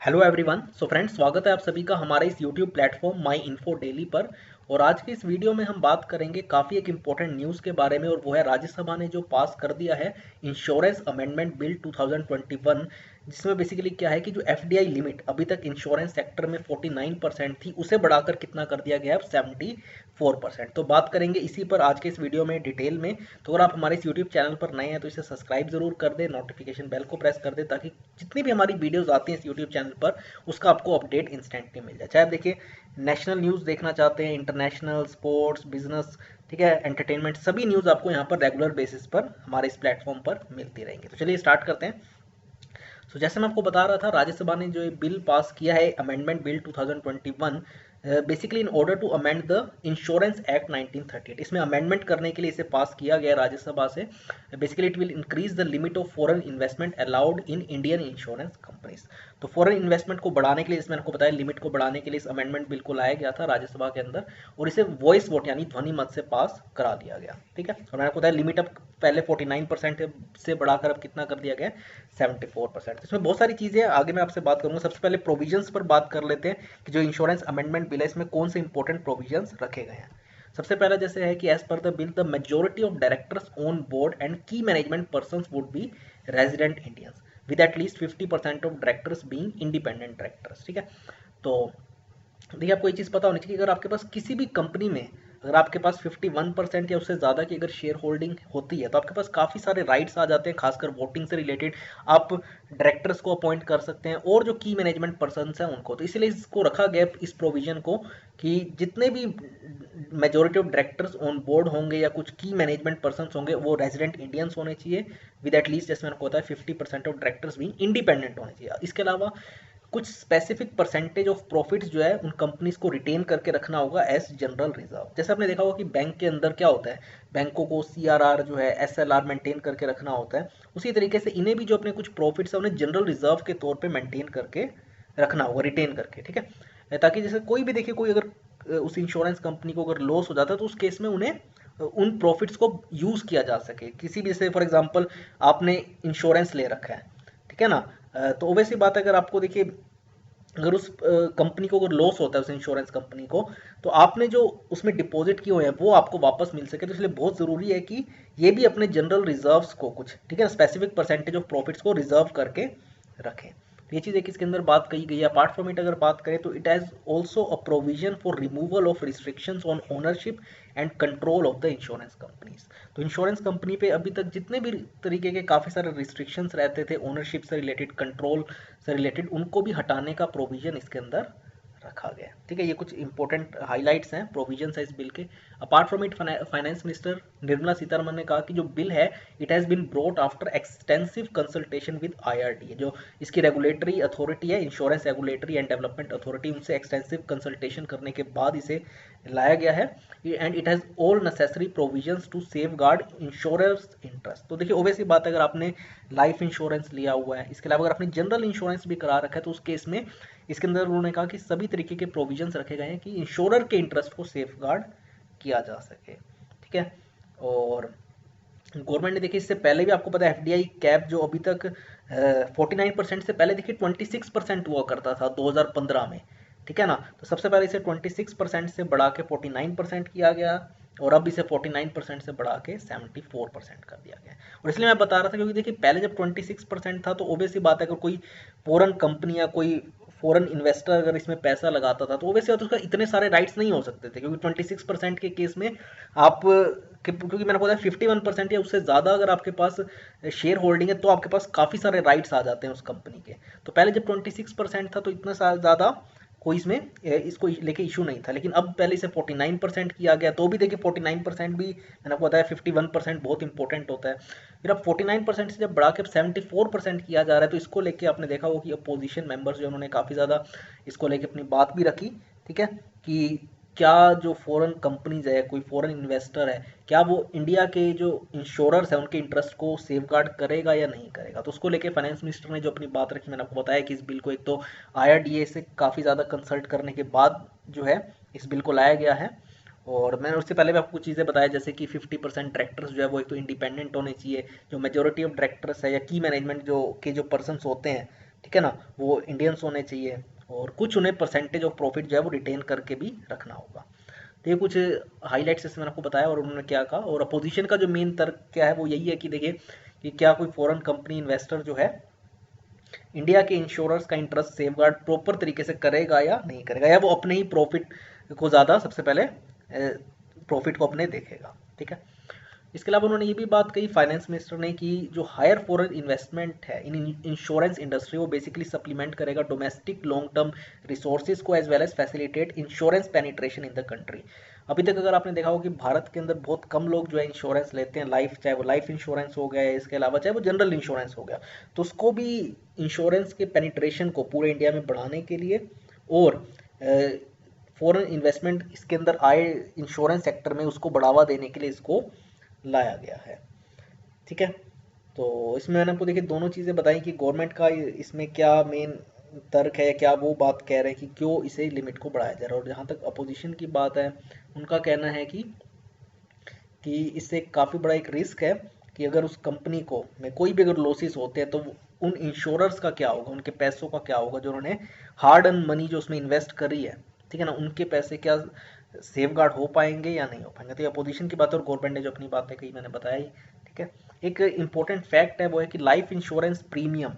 Hello everyone. So friends, स्वागत है आप सभी का हमारे इस YouTube platform my info daily पर। और आज की इस वीडियो में हम बात करेंगे काफ़ी एक इम्पोर्टेंट न्यूज़ के बारे में, और वो है राज्यसभा ने जो पास कर दिया है इंश्योरेंस अमेंडमेंट बिल 2021, जिसमें बेसिकली क्या है कि जो एफडीआई लिमिट अभी तक इंश्योरेंस सेक्टर में 49% थी, उसे बढ़ाकर कितना कर दिया गया है अब 74%। तो बात करेंगे इसी पर आज के इस वीडियो में डिटेल में। तो अगर आप हमारे इस यूट्यूब चैनल पर नए हैं तो इसे सब्सक्राइब जरूर कर दें, नोटिफिकेशन बेल को प्रेस कर दें, ताकि जितनी भी हमारी वीडियोस आती हैं इस यूट्यूब चैनल पर उसका आपको अपडेट इंस्टेंटली मिल जाए। चाहे आप देखिए नेशनल न्यूज़ देखना चाहते हैं, इंटरनेशनल, स्पोर्ट्स, बिजनेस, ठीक है, एंटरटेनमेंट, सभी न्यूज़ आपको यहाँ पर रेगुलर बेसिस पर हमारे इस प्लेटफॉर्म पर मिलती रहेंगी। तो चलिए स्टार्ट करते हैं। तो जैसे मैं आपको बता रहा था, राज्यसभा ने जो ये बिल पास किया है amendment bill 2021, basically in order to amend the insurance act 1938, इसमें अमेंडमेंट करने के लिए इसे पास किया गया राज्यसभा से। Basically it will increase the limit of foreign investment allowed in Indian insurance companies. तो फॉरेन इन्वेस्टमेंट को बढ़ाने के लिए, इसमें आपको बताया लिमिट को बढ़ाने के लिए इस अमेंडमेंट बिल को लाया गया था राज्यसभा के अंदर, और इसे वॉइस वोट यानी ध्वनि मत से पास करा दिया गया। ठीक है, और मैंने आपको बताया लिमिट अब पहले 49% से बढ़ाकर अब कितना कर दिया गया, 74%। इसमें बहुत सारी चीज़ें आगे मैं आपसे बात करूंगा। सबसे पहले प्रोविजंस पर बात कर लेते हैं कि जो इंश्योरेंस अमेंडमेंट बिल है इसमें कौन से इंपॉर्टेंट प्रोविजंस रखे गए हैं। सबसे पहला जैसे है कि as per the bill the majority of directors on board and key management persons would be resident Indians with at least 50% of directors being independent directors. ठीक है, तो देखिए आपको ये चीज़ पता होनी चाहिए कि अगर आपके पास किसी भी कंपनी में अगर आपके पास 51% या उससे ज़्यादा की अगर शेयर होल्डिंग होती है तो आपके पास काफ़ी सारे राइट्स आ जाते हैं, खासकर वोटिंग से रिलेटेड। आप डायरेक्टर्स को अपॉइंट कर सकते हैं और जो की मैनेजमेंट पर्सन हैं उनको। तो इसलिए इसको रखा गया इस प्रोविजन को कि जितने भी majority of directors on board होंगे या कुछ की मैनेजमेंट पर्सन होंगे वो रेजिडेंट इंडियंस होने चाहिए विद एटलीस्ट, जैसे मैंने होता है 50% ऑफ डायरेक्टर्स भी इंडिपेंडेंट होने चाहिए। इसके अलावा कुछ स्पेसिफिक परसेंटेज ऑफ प्रॉफिट्स जो है उन कंपनीज को रिटेन करके रखना होगा एज जनरल रिजर्व। जैसे आपने देखा होगा कि बैंक के अंदर क्या होता है, बैंकों को सीआरआर जो है एसएलआर मेंटेन करके रखना होता है, उसी तरीके से इन्हें भी जो अपने कुछ प्रॉफिट्स है उन्हें जनरल रिजर्व के तौर पे मेंटेन करके रखना होगा, रिटेन करके। ठीक है, ताकि जैसे कोई भी देखिए कोई अगर उस इंश्योरेंस कंपनी को अगर लॉस हो जाता है तो उस केस में उन्हें उन प्रॉफिट्स को यूज किया जा सके। किसी भी, जैसे फॉर एग्जांपल आपने इंश्योरेंस ले रखा है, ठीक है ना, तो ओवैसी बात है अगर आपको देखिए अगर उस कंपनी को अगर लॉस होता है उस इंश्योरेंस कंपनी को, तो आपने जो उसमें डिपॉजिट किए हुए हैं वो आपको वापस मिल सके। तो इसलिए बहुत ज़रूरी है कि ये भी अपने जनरल रिजर्व्स को कुछ, ठीक है, स्पेसिफिक परसेंटेज ऑफ प्रॉफिट्स को रिजर्व करके रखें। तो ये चीज़ एक इसके अंदर बात कही गई है। अपार्ट फ्रॉम इट अगर बात करें तो it has also a provision for removal of restrictions on ownership and control of the insurance companies. तो इंश्योरेंस कंपनी पे अभी तक जितने भी तरीके के काफ़ी सारे रिस्ट्रिक्शंस रहते थे ओनरशिप से रिलेटेड, कंट्रोल से रिलेटेड, उनको भी हटाने का प्रोविजन इसके अंदर रखा गया है। ठीक है, ये कुछ इंपॉर्टेंट हाइलाइट्स हैं, प्रोविजंस है इस बिल के। Apart from it finance minister Nirmala Sitharaman ने कहा कि जो बिल है it has been brought after extensive consultation with IRDA, जो इसकी रेगुलेटरी अथॉरिटी है, insurance regulatory and development authority, उनसे एक्सटेंसिव कंसल्टेशन करने के बाद इसे लाया गया है। And it has all necessary provisions to safeguard insurers interest. तो देखिए ओवैसी बात है, अगर आपने लाइफ इंश्योरेंस लिया हुआ है, इसके अलावा अगर आपने जनरल इंश्योरेंस भी करा रखा है, तो उस केस में इसके अंदर उन्होंने कहा कि सभी तरीके के प्रोविजंस रखे गए हैं कि इंश्योरर के इंटरेस्ट को सेफ गार्ड किया जा सके। ठीक है, और गवर्नमेंट ने देखिए इससे पहले भी आपको पता है एफडीआई कैप जो अभी तक 49% से पहले देखिए 26% हुआ करता था 2015 में। ठीक है ना, तो सबसे पहले इसे 26% से बढ़ा के 49% किया गया, और अब इसे 49% से बढ़ा के 74% कर दिया गया। और इसलिए मैं बता रहा था क्योंकि देखिए पहले जब 26% था तो ओबियसली बात है अगर कोई फॉरेन कंपनी या कोई फॉरेन इन्वेस्टर अगर इसमें पैसा लगाता था तो ओबियसली उसका इतने सारे राइट्स नहीं हो सकते थे, क्योंकि 26% के केस में आप, क्योंकि मैंने बोला 51% या उससे ज़्यादा अगर आपके पास शेयर होल्डिंग है तो आपके पास काफ़ी सारे राइट्स आ जाते हैं उस कंपनी के। तो पहले जब 26% था तो इतना ज़्यादा कोई इसमें इसको लेके इशू नहीं था, लेकिन अब पहले इसे 49% किया गया। तो भी देखिए 49% भी मैंने आपको बताया 51% बहुत इंपॉर्टेंट होता है। फिर अब 49% से जब बढ़ा के 74% किया जा रहा है तो इसको लेके आपने देखा होगा कि अपोजिशन मेंबर्स जो उन्होंने काफ़ी ज़्यादा इसको लेके अपनी बात भी रखी। ठीक है, कि क्या जो फॉरेन कंपनीज है, कोई फॉरेन इन्वेस्टर है, क्या वो इंडिया के जो इंश्योरर्स हैं उनके इंटरेस्ट को सेफगार्ड करेगा या नहीं करेगा। तो उसको लेके फाइनेंस मिनिस्टर ने जो अपनी बात रखी, मैंने आपको बताया कि इस बिल को एक तो आईआरडीए से काफ़ी ज़्यादा कंसल्ट करने के बाद जो है इस बिल को लाया गया है। और मैंने उससे पहले भी आपको चीज़ें बताया जैसे कि 50% डायरेक्टर्स जो है वो एक तो इंडिपेंडेंट होने चाहिए, जो मेजोरिटी ऑफ डायरेक्टर्स है या की मैनेजमेंट जो पर्सन्स होते हैं, ठीक है ना, वो इंडियंस होने चाहिए, और कुछ उन्हें परसेंटेज ऑफ प्रॉफिट जो है वो रिटेन करके भी रखना होगा। तो ये कुछ हाईलाइट्स इसमें मैंने आपको बताया और उन्होंने क्या कहा। और अपोजिशन का जो मेन तर्क क्या है वो यही है कि देखिए कि क्या कोई फॉरेन कंपनी इन्वेस्टर जो है इंडिया के इंश्योरेंस का इंटरेस्ट सेफगार्ड प्रॉपर तरीके से करेगा या नहीं करेगा, या वो अपने ही प्रॉफिट को ज़्यादा सबसे पहले प्रॉफिट को अपने देखेगा। ठीक है, इसके अलावा उन्होंने ये भी बात कही फाइनेंस मिनिस्टर ने कि जो हायर फॉरेन इन्वेस्टमेंट है इन इंश्योरेंस इंडस्ट्री वो बेसिकली सप्लीमेंट करेगा डोमेस्टिक लॉन्ग टर्म रिसोर्सेज को as well as facilitate insurance penetration in the country. अभी तक अगर आपने देखा हो कि भारत के अंदर बहुत कम लोग जो है इंश्योरेंस लेते हैं, लाइफ, चाहे वो लाइफ इंश्योरेंस हो गया है, इसके अलावा चाहे वो जनरल इंश्योरेंस हो गया, तो उसको भी इंश्योरेंस के पेनिट्रेशन को पूरे इंडिया में बढ़ाने के लिए और फॉरेन इन्वेस्टमेंट इसके अंदर आए इंश्योरेंस सेक्टर में उसको बढ़ावा देने के लिए इसको लाया गया है। ठीक है, तो इसमें मैंने आपको देखिए दोनों चीज़ें बताई कि गवर्नमेंट का इसमें क्या मेन तर्क है, क्या वो बात कह रहे हैं कि क्यों इसे लिमिट को बढ़ाया जा रहा है। और जहाँ तक अपोजिशन की बात है, उनका कहना है कि इससे काफ़ी बड़ा एक रिस्क है कि अगर उस कंपनी को में कोई भी अगर लॉसेस होते हैं तो उन इंश्योरर्स का क्या होगा, उनके पैसों का क्या होगा, जो उन्होंने हार्ड अर्न मनी जो उसमें इन्वेस्ट करी है, ठीक है ना, उनके पैसे क्या सेफ गार्ड हो पाएंगे या नहीं हो पाएंगे। तो ये अपोजिशन की बात है और गवर्नमेंट ने जो अपनी बातें कही मैंने बताया ही। ठीक है, एक इंपॉर्टेंट फैक्ट है वो है कि life insurance premium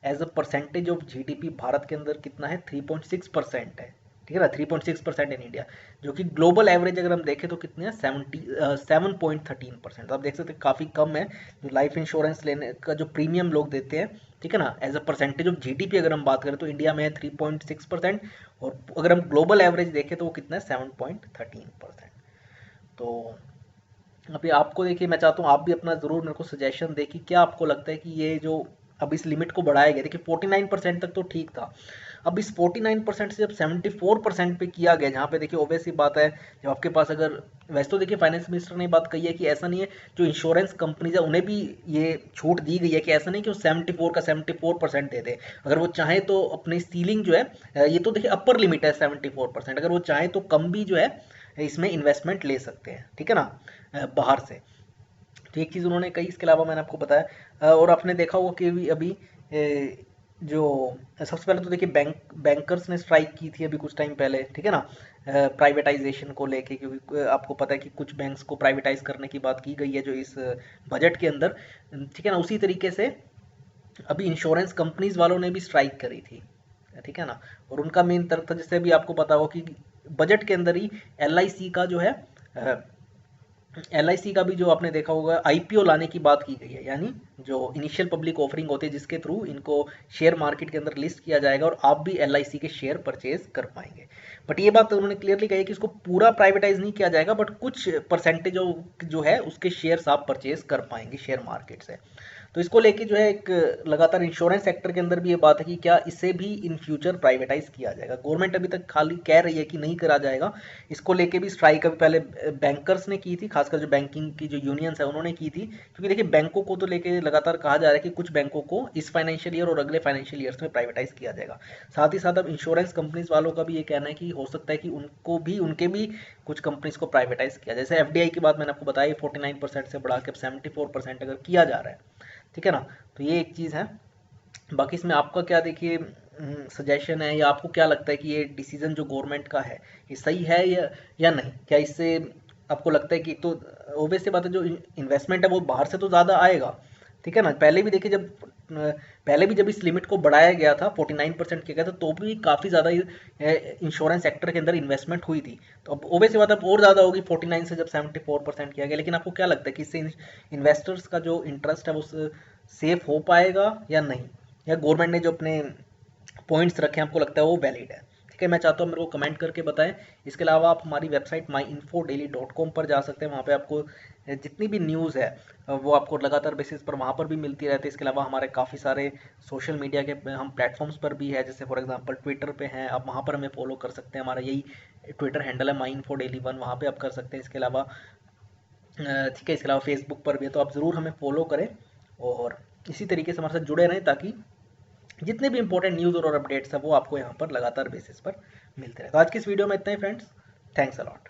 as a percentage of GDP Bharat के अंदर कितना है, 3.6% है। ठीक है ना, 3.6% इन इंडिया, जो कि ग्लोबल एवरेज अगर हम देखें तो कितने हैं, 7.13%। आप देख सकते हैं काफ़ी कम है जो लाइफ इंश्योरेंस लेने का जो प्रीमियम लोग देते हैं। ठीक है ना, as a percentage of GDP अगर हम बात करें तो इंडिया में है 3.6%, और अगर हम ग्लोबल एवरेज देखें तो वो कितना है, 7.13%। तो अभी आपको देखिए, मैं चाहता हूँ आप भी अपना ज़रूर मेरे को सजेशन दें कि क्या आपको लगता है कि ये जो अब इस लिमिट को बढ़ाया गया, देखिए 49% तक तो ठीक था, अब इस 49% से जब 74% पे किया गया, जहाँ पे देखिए ऑब्वियस ही बात है, जब आपके पास अगर, वैसे तो देखिए फाइनेंस मिनिस्टर ने बात कही है कि ऐसा नहीं है, जो इंश्योरेंस कंपनीज है उन्हें भी ये छूट दी गई है कि ऐसा नहीं कि वो 74 का 74% दे दे, अगर वो चाहे तो अपनी सीलिंग जो है, ये तो देखिए अपर लिमिट है 74%, अगर वो चाहे तो कम भी जो है इसमें इन्वेस्टमेंट ले सकते हैं। ठीक है ना, बाहर से। तो एक चीज़ उन्होंने कही, इसके अलावा मैंने आपको बताया, और आपने देखा होगा कि अभी जो सबसे पहले तो देखिए बैंकर्स ने स्ट्राइक की थी अभी कुछ टाइम पहले। ठीक है ना, प्राइवेटाइजेशन को लेके, क्योंकि आपको पता है कि कुछ बैंक्स को प्राइवेटाइज करने की बात की गई है जो इस बजट के अंदर। ठीक है ना, उसी तरीके से अभी इंश्योरेंस कंपनीज वालों ने भी स्ट्राइक करी थी। ठीक है ना, और उनका मेन तर्क था, जैसे अभी आपको पता हो कि बजट के अंदर ही एलआईसी का जो है, एलआईसी का भी जो आपने देखा होगा आईपीओ लाने की बात की गई है, यानी जो इनिशियल पब्लिक ऑफरिंग होती है जिसके थ्रू इनको शेयर मार्केट के अंदर लिस्ट किया जाएगा और आप भी एलआईसी के शेयर परचेज कर पाएंगे। बट ये बात उन्होंने क्लियरली कही कि इसको पूरा प्राइवेटाइज नहीं किया जाएगा, बट कुछ परसेंटेज जो है उसके शेयर्स आप परचेज कर पाएंगे शेयर मार्केट से। तो इसको लेके जो है एक लगातार इंश्योरेंस सेक्टर के अंदर भी ये बात है कि क्या इसे भी इन फ्यूचर प्राइवेटाइज किया जाएगा। गवर्नमेंट अभी तक खाली कह रही है कि नहीं करा जाएगा, इसको लेके भी स्ट्राइक अभी पहले बैंकर्स ने की थी, खासकर जो बैंकिंग की जो यूनियंस है उन्होंने की थी, क्योंकि देखिए बैंकों को तो लेके लगातार कहा जा रहा है कि कुछ बैंकों को इस फाइनेंशियल ईयर और अगले फाइनेंशियल ईयर्स में प्राइवेटाइज किया जाएगा। साथ ही साथ अब इंश्योरेंस कंपनीज वालों का भी ये कहना है कि हो सकता है कि उनके भी कुछ कंपनीज को प्राइवेटाइज किया, जैसे एफडीआई की बात मैंने आपको बताई, 49% से बढ़ा के 74% अगर किया जा रहा है। ठीक है ना, तो ये एक चीज़ है। बाकी इसमें आपका क्या देखिए सजेशन है, या आपको क्या लगता है कि ये डिसीजन जो गवर्नमेंट का है ये सही है या नहीं, क्या इससे आपको लगता है कि, तो ओबियस सी बात है, जो इन्वेस्टमेंट है वो बाहर से तो ज़्यादा आएगा। ठीक है ना, पहले भी देखिए जब इस लिमिट को बढ़ाया गया था 49% किया गया था, तो भी काफ़ी ज़्यादा इंश्योरेंस सेक्टर के अंदर इन्वेस्टमेंट हुई थी। तो अब ओबियस सी बात है अब और ज़्यादा होगी 49 से जब 74% किया गया। लेकिन आपको क्या लगता है कि इससे इन्वेस्टर्स का जो इंटरेस्ट है वो सेफ हो पाएगा या नहीं, या गवर्नमेंट ने जो अपने पॉइंट्स रखे हैं आपको लगता है वो वैलिड है। ठीक है, मैं चाहता हूँ मेरे को कमेंट करके बताएं। इसके अलावा आप हमारी वेबसाइट myinfodaily.com पर जा सकते हैं, वहाँ पे आपको जितनी भी न्यूज़ है वो आपको लगातार बेसिस पर वहाँ पर भी मिलती रहती है। इसके अलावा हमारे काफ़ी सारे सोशल मीडिया के हम प्लेटफॉर्म्स पर भी है, जैसे फॉर एग्जांपल ट्विटर पे हैं, आप वहाँ पर हमें फॉलो कर सकते हैं, हमारा यही ट्विटर हैंडल है myinfodaily1, वहाँ पे आप कर सकते हैं। इसके अलावा ठीक है, इसके अलावा फेसबुक पर भी है, तो आप ज़रूर हमें फॉलो करें और इसी तरीके से हमारे साथ जुड़े रहें, ताकि जितने भी इंपॉर्टेंट न्यूज़ और अपडेट्स हैं वो आपको यहाँ पर लगातार बेसिस पर मिलते रहे। तो आज की इस वीडियो में इतना ही फ्रेंड्स, थैंक्स अ लॉट।